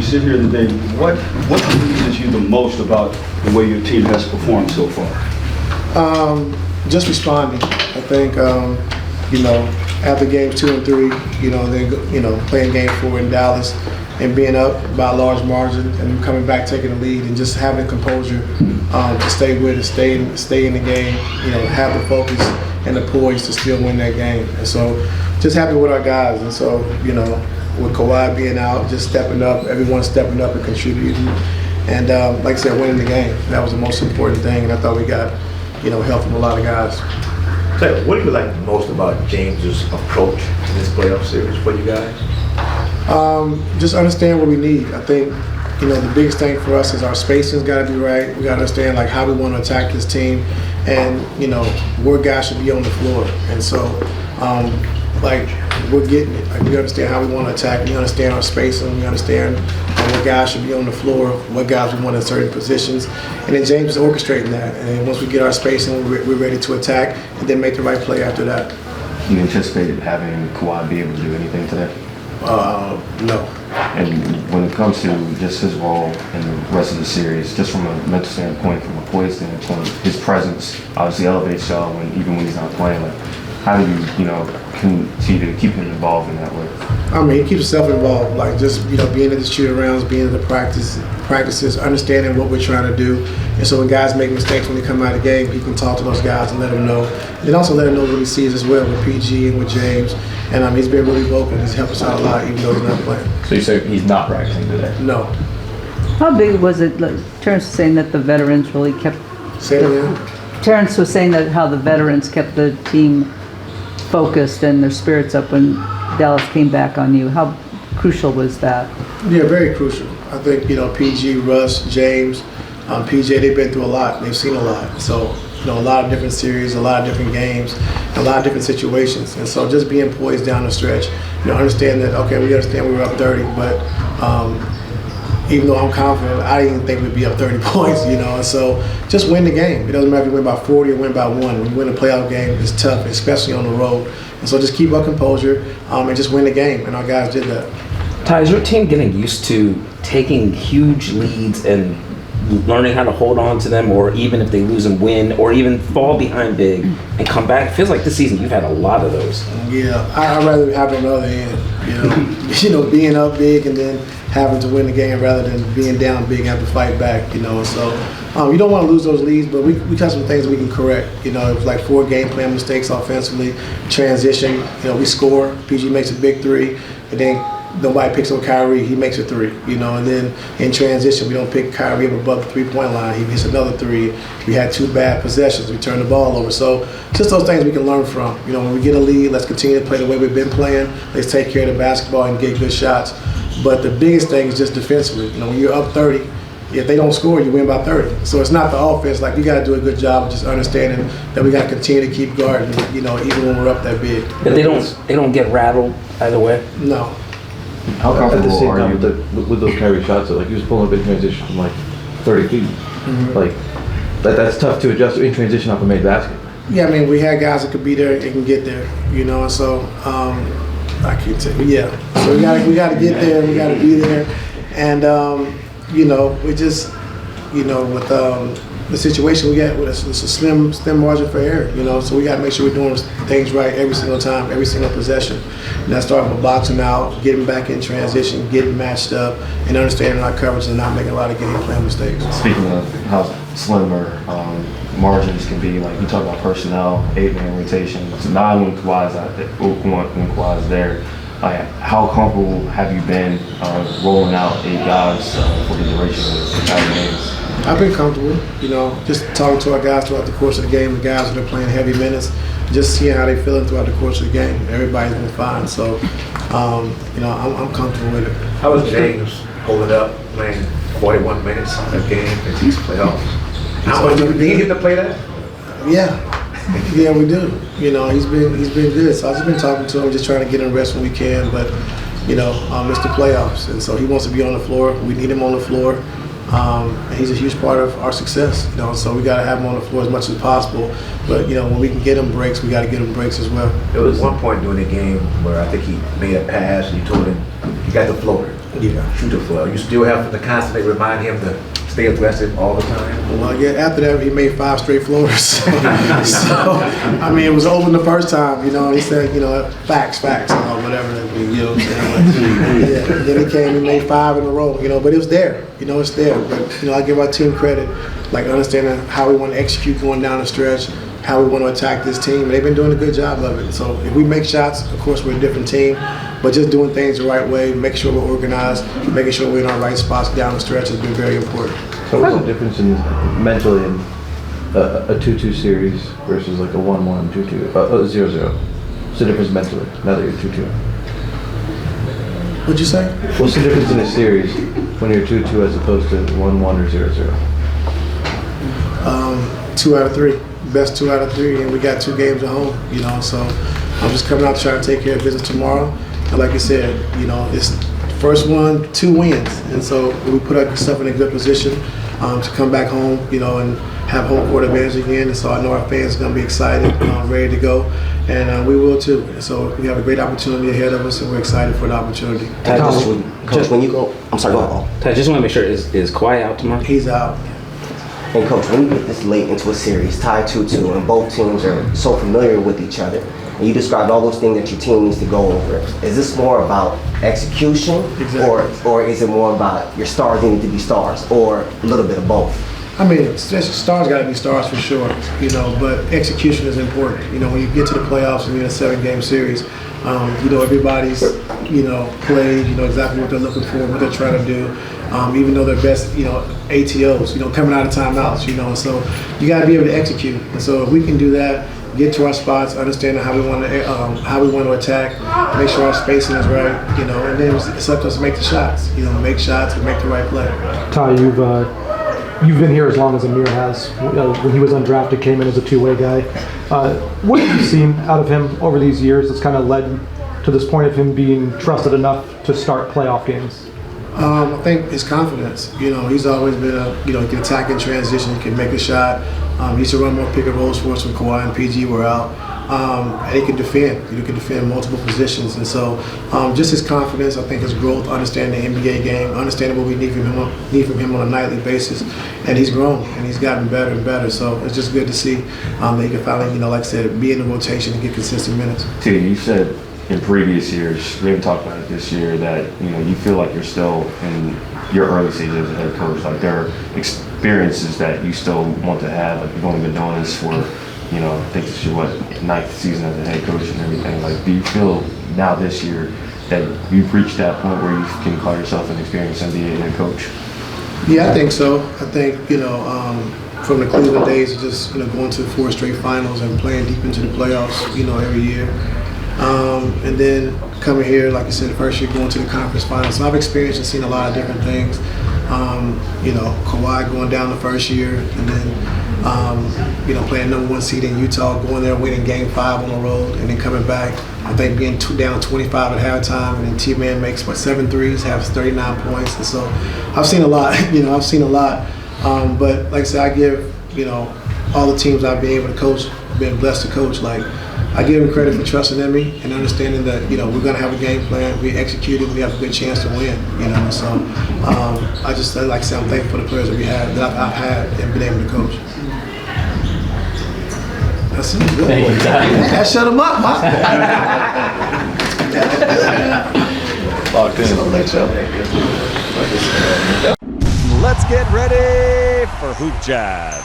sit here today, what pleases you the most about the way your team has performed so far? Just responding. I think, after games 2 and 3, then, playing game 4 in Dallas and being up by a large margin and coming back, taking the lead and just having composure to stay with it, stay in the game, have the focus and the poise to still win that game. And so just happy with our guys. And so, with Kawhi being out, just stepping up, everyone stepping up and contributing. And like I said, winning the game. That was the most important thing. And I thought we got, help from a lot of guys. So what do you like most about James's approach in this playoff series for you guys? Just understand what we need. I think, the biggest thing for us is our spacing's got to be right. We got to understand how we want to attack this team, and where guys should be on the floor. And so, we're getting it. We understand how we want to attack. We understand our spacing. We understand what guys should be on the floor, what guys we want in certain positions. And then James is orchestrating that. And then once we get our spacing, we're ready to attack and then make the right play after that. You anticipated having Kawhi be able to do anything today? No. And when it comes to just his role in the rest of the series, just from a mental standpoint, from a poise standpoint, his presence obviously elevates y'all even when he's not playing. How do you, continue to keep him involved in that way? He keeps himself involved, being at the shoot-arounds, being at the practices, understanding what we're trying to do. And so when guys make mistakes when they come out of the game, he can talk to those guys and let them know. And also let them know what he sees as well with PG and with James. And he's been really vocal. He's helped us out a lot, even though he's not playing. So you say he's not practicing today? No. How big was it? Terrance was saying that the veterans really kept. Say it again. Terrance was saying that how the veterans kept the team focused and their spirits up when Dallas came back on you. How crucial was that? Yeah, very crucial. I think, PG, Russ, James, PJ, they've been through a lot. They've seen a lot. So, a lot of different series, a lot of different games, a lot of different situations. And so just being poised down the stretch, understand that, okay, we understand we were up 30, but even though I'm confident, I didn't even think we'd be up 30 points, And so just win the game. It doesn't matter if you win by 40 or win by 1. When you win a playoff game, it's tough, especially on the road. And so just keep our composure and just win the game. And our guys did that. Ty, is your team getting used to taking huge leads and learning how to hold on to them, or even if they lose and win, or even fall behind big and come back? It feels like this season you've had a lot of those. Yeah, I'd rather have it on the other end. Being up big and then having to win the game rather than being down big and have to fight back. So you don't want to lose those leads, but we got some things we can correct. It was like 4 game plan mistakes offensively, transition. We score. PG makes a big 3, and then nobody picks on Kyrie, he makes a 3, and then in transition, we don't pick Kyrie up above the 3-point line, he gets another 3. We had 2 bad possessions, we turned the ball over. So just those things we can learn from. When we get a lead, let's continue to play the way we've been playing. Let's take care of the basketball and get good shots. But the biggest thing is just defensively. When you're up 30, if they don't score, you win by 30. So it's not the offense. We got to do a good job of just understanding that we got to continue to keep guarding, even when we're up that big. But they don't get rattled either way? No. How At the comfortable same are time, you? with those Kyrie shots, he was pulling up in transition from 30 feet. Mm-hmm. That's tough to adjust in transition off a made basket. Yeah, we had guys that could be there and can get there, and so I can't tell you. Yeah, so we got to get there, we got to be there, and we just, with the situation we got, it's a slim margin for error, so we got to make sure we're doing things right every single time, every single possession. And that's starting with boxing out, getting back in transition, getting matched up, and understanding our coverage and not making a lot of game plan mistakes. Speaking of how slimmer margins can be, you talk about personnel, 8-man rotations, 9 when Kawhi's there. How comfortable have you been rolling out 8 guys for the duration of the entire games? I've been comfortable, just talking to our guys throughout the course of the game, the guys that are playing heavy minutes, just seeing how they're feeling throughout the course of the game. Everybody's been fine, so I'm comfortable with it. How is James holding up, playing 41 minutes a game in these playoffs? How much do you get to play that? Yeah, we do. He's been good. So I've just been talking to him, just trying to get him rest when we can. But it's the playoffs, and so he wants to be on the floor. We need him on the floor. And he's a huge part of our success. So we got to have him on the floor as much as possible. But when we can get him breaks, we got to get him breaks as well. There was one point during the game where I think he made a pass, and you told him he got the floater. Yeah. shoot the floor. You still have to constantly remind him to stay aggressive all the time. Well, yeah, after that, he made 5 straight floaters. So, I mean, it was over the first time, you know, and he said, you know, facts, or whatever that means, you know what I'm saying? Like, yeah, then he came and made 5 in a row, you know, but it was there, you know, it's there. But, you know, I give our team credit, like understanding how we want to execute going down the stretch, how we want to attack this team. And they've been doing a good job of it. So if we make shots, of course, we're a different team, but just doing things the right way, making sure we're organized, making sure we're in our right spots down the stretch has been very important. So what's the difference in mentally in a 2-2 series versus like a 1-1, 2-2, 0-0? What's the difference mentally now that you're 2-2? What'd you say? What's the difference in a series when you're 2-2 as opposed to 1-1 or 0-0? 2 out of 3. Best 2 out of 3, and we got 2 games at home, you know, so I'm just coming out to try to take care of business tomorrow. And like I said, you know, it's first one, 2 wins, and so we put ourselves in a good position to come back home, you know, and have home court advantage again. And so I know our fans are going to be excited, ready to go, and we will too. And so we have a great opportunity ahead of us, and we're excited for the opportunity. Coach, when you go, I'm sorry, go ahead. I just want to make sure, is Kawhi out tomorrow? He's out. And Coach, when you get this late into a series, tied 2-2, and both teams are so familiar with each other, and you described all those things that your team needs to go over, is this more about execution, Exactly. or is it more about your stars need to be stars, or a little bit of both? I mean, stars got to be stars for sure, you know, but execution is important. You know, when you get to the playoffs and you're in a 7-game series, you know, everybody's, you know, played, you know exactly what they're looking for, what they're trying to do. Even though they're best, you know, ATOs, you know, coming out of timeouts, you know, so you got to be able to execute. And so if we can do that, get to our spots, understanding how we want to attack, make sure our spacing is right, you know, and then it's up to us to make the shots, you know, make shots and make the right play. Ty, you've been here as long as Amir has. When he was undrafted, came in as a 2-way guy. What have you seen out of him over these years that's kind of led to this point of him being trusted enough to start playoff games? I think his confidence. You know, he's always been he can attack in transition, he can make a shot. He used to run more pick and rolls for us when Kawhi and PG were out. And he can defend. He can defend multiple positions. And so just his confidence, I think his growth, understanding the NBA game, understanding what we need from him on a nightly basis. And he's grown and he's gotten better and better. So it's just good to see that he can finally, you know, like I said, be in the rotation and get consistent minutes. T, you said in previous years, we haven't talked about it this year, that you know you feel like you're still in your early stages as a head coach. Like there are experiences that you still want to have. Like you've only been doing this for, you know, I think this is your 9th season as a head coach and everything. Like, do you feel now this year that you've reached that point where you can call yourself an experienced NBA head coach? Yeah, I think so. I think, you know, from the Cleveland days of just, you know, going to 4 straight finals and playing deep into the playoffs, you know, every year. And then coming here, like I said, the first year going to the conference finals. So I've experienced and seen a lot of different things. You know, Kawhi going down the first year and then, you know, playing #1 seed in Utah, going there, winning Game 5 on the road, and then coming back, I think being down 25 at halftime, and then T-Man makes, 7 threes, has 39 points. And so I've seen a lot, you know, but like I said, I give, you know, all the teams I've been able to coach, been blessed to coach, like, I give them credit for trusting in me and understanding that, you know, we're going to have a game plan, we execute it, we have a good chance to win, you know. So I just, like I said, I'm thankful for the players that we have, that I've had and been able to coach. That's it. Good. Thank you, Ty. That shut them up, Locked in. Let's get ready for Hoop Jab.